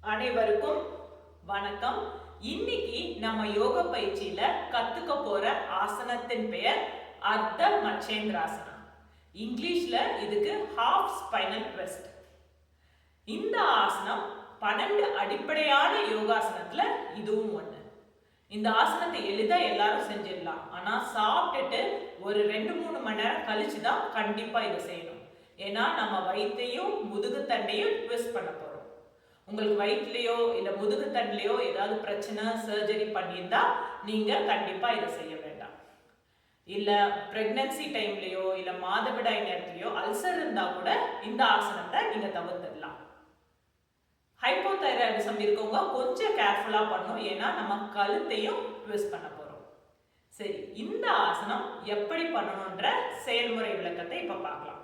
அனைவருக்கும் வணக்கம். இன்னைக்கு நம்ம யோக பயிற்சியில கத்துக்க போற ஆசனத்தின் பெயர் அர்த்த மச்சேந்திராசனம். இங்கிலீஷ்ல இதுக்கு ஹாஃப் ஸ்பைனல் ட்விஸ்ட். இந்த ஆசனம் 12 அடிப்படையான யோகாசனத்துல இதுவும் ஒண்ணு. இந்த ஆசனத்தை எளிதா எல்லாரும் செஞ்சிடலாம். ஆனா சாப்பிட்டுட்டு ஒரு 2-3 மணி நேரம் கழிச்சுதான் கண்டிப்பா இதை செய்யணும். ஏன்னா நம்ம வயிற்றையும் முதுகு தண்டையும் ட்விஸ்ட் பண்ண போறோம். உங்களுக்கு வயிற்றுலையோ இல்ல முதுகு தண்டிலையோ ஏதாவது பிரச்சனை சர்ஜரி பண்ணியிருந்தா நீங்க கண்டிப்பா இதை செய்ய வேண்டாம். இல்ல பிரெக்னன்சி டைம்லயோ இல்ல மாதவிடாய் நேரத்திலயோ அல்சர் இருந்தா கூட இந்த ஆசனத்தை நீங்க தவிர்த்திடலாம். ஹைப்போதைராய்டிசம் இருக்கவங்க கொஞ்சம் கேர்ஃபுல்லா பண்ணணும். ஏன்னா நம்ம கழுத்தையும் ட்விஸ்ட் பண்ண போறோம். சரி, இந்த ஆசனம் எப்படி பண்ணணும்ன்ற செயல்முறை விளக்கத்தை இப்ப பார்க்கலாம்.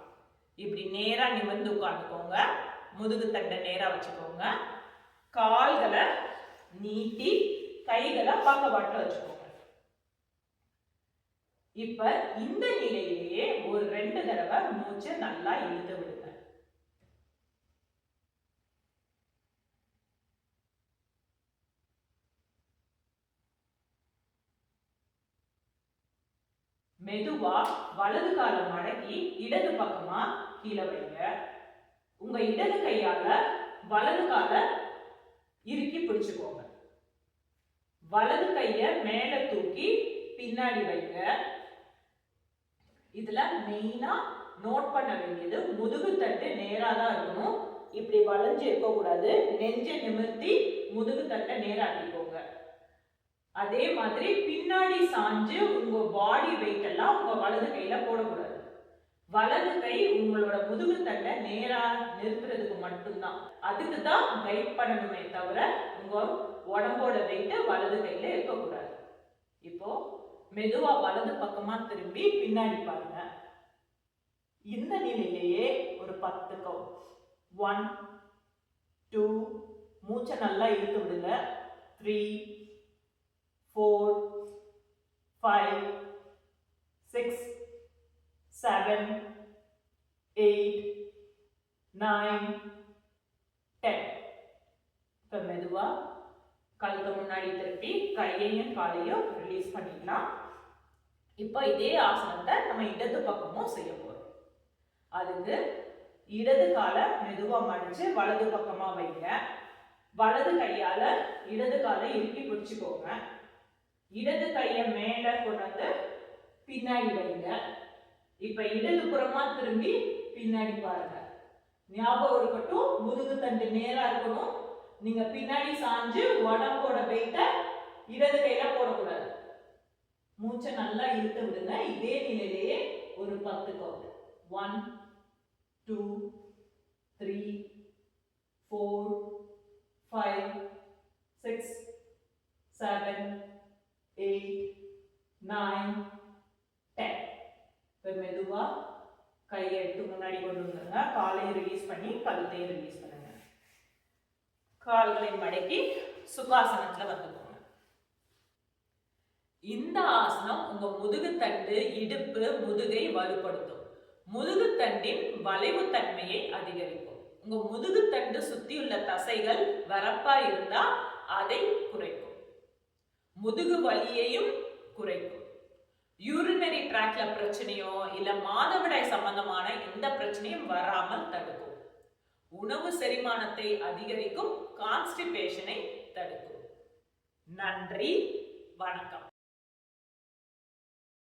இப்படி நேரா நிமிர்ந்து உட்கார்ந்துக்கோங்க. முதுகு தண்டை நேரா வச்சுக்கோங்க. கால்களை நீட்டி கைகளை பக்கவாட்டுல வச்சுக்கோங்க. இப்ப இந்த நிலையிலேயே ஒரு 2 தடவை மூச்சை நல்லா இழுத்து விடுங்க. மெதுவா வலது காலை மடக்கி இடது பக்கமா கீழே வைங்க. உங்க இடது கையால வலது காலை இறுக்கி பிடிச்சுக்கோங்க. வலது கைய மேல தூக்கி பின்னாடி வைங்க. இதுல மெயினா நோட் பண்ண வேண்டியது முதுகு தட்டு நேரா தான் இருக்கணும். இப்படி வளைஞ்சு இருக்க கூடாது. நெஞ்சை நிமிர்த்தி முதுகு தட்டை நேராக்கிக்கோங்க. அதே மாதிரி பின்னாடி சாஞ்சு உங்க பாடி வெயிட் எல்லாம் உங்க வலது கையில போடக்கூடாது. வலது கை உங்களோட முதுகு தண்டை நேரா நிறுத்துறதுக்கு மட்டும்தான். அதுக்கு தான் கைட் பண்ணணுமே தவிர உங்க உடம்போட வெயிட் வலது கையில இருக்கக்கூடாது. இப்போ மெதுவா வலது பக்கமா திரும்பி பின்னாடி பாருங்க. இந்த நிலையிலேயே ஒரு 10 கவுண்ட். 1 2 மூச்சை நல்லா இழுத்து விடுங்க. 3 4 5 6 7 8 9 10. இப்ப மெதுவா கழுத்தை முன்னாடி திருப்பி கையையும் காலையும் ரிலீஸ் பண்ணிக்கலாம். இப்ப இதே ஆசனத்தை நம்ம இடது பக்கமும் செய்ய போறோம். அதுக்கு இடது காலை மெதுவா மடிச்சு வலது பக்கமா வைங்க. வலது கையால இடது காலை இறுக்கி பிடிச்சுக்கோங்க. இடது கையை மேல கொண்டு வந்து பின்னாடி வைங்க. இப்ப இடது புறமா திரும்பி பின்னாடி பாருங்க. ஞாபகம் இருக்கட்டும், முதுகு தண்டு நேரா இருக்கணும். நீங்க பின்னாடி சாஞ்சு உடம்போட வெயிட்ட இடது கையில போடக்கூடாது. மூச்சை நல்லா இழுத்து விடுங்க. இதே நிலையிலேயே ஒரு 10 கவுண்ட். 1 2 3 4 5 6 7 8 9 10. மெதுவா கையை எடுத்து முன்னாடி கொண்டு வந்துருங்க. காலையும் ரிலீஸ் பண்ணி கழுத்தையும் ரிலீஸ் பண்ணுங்க. கால்களை மடக்கி சுகாசனத்துல வந்துக்கோங்க. இந்த ஆசனம் உங்க முதுகு தண்டு, இடுப்பு, முதுகை வலுப்படுத்தும். முதுகு தண்டின் வளைவு தன்மையை அதிகரிக்கும். உங்க முதுகு தண்டு சுத்தியுள்ள தசைகள் வரப்பா இருந்தா அதை குறைக்கும். முதுகு வலியையும் குறைக்கும். யூரினரி ட்ராக்ல பிரச்சனையோ இல்ல மாதவிடாய் சம்பந்தமான எந்த பிரச்சனையும் வராமல் தடுக்கும். உணவு செரிமானத்தை அதிகரிக்கும். கான்ஸ்டிபேஷனை தடுக்கும். நன்றி, வணக்கம்.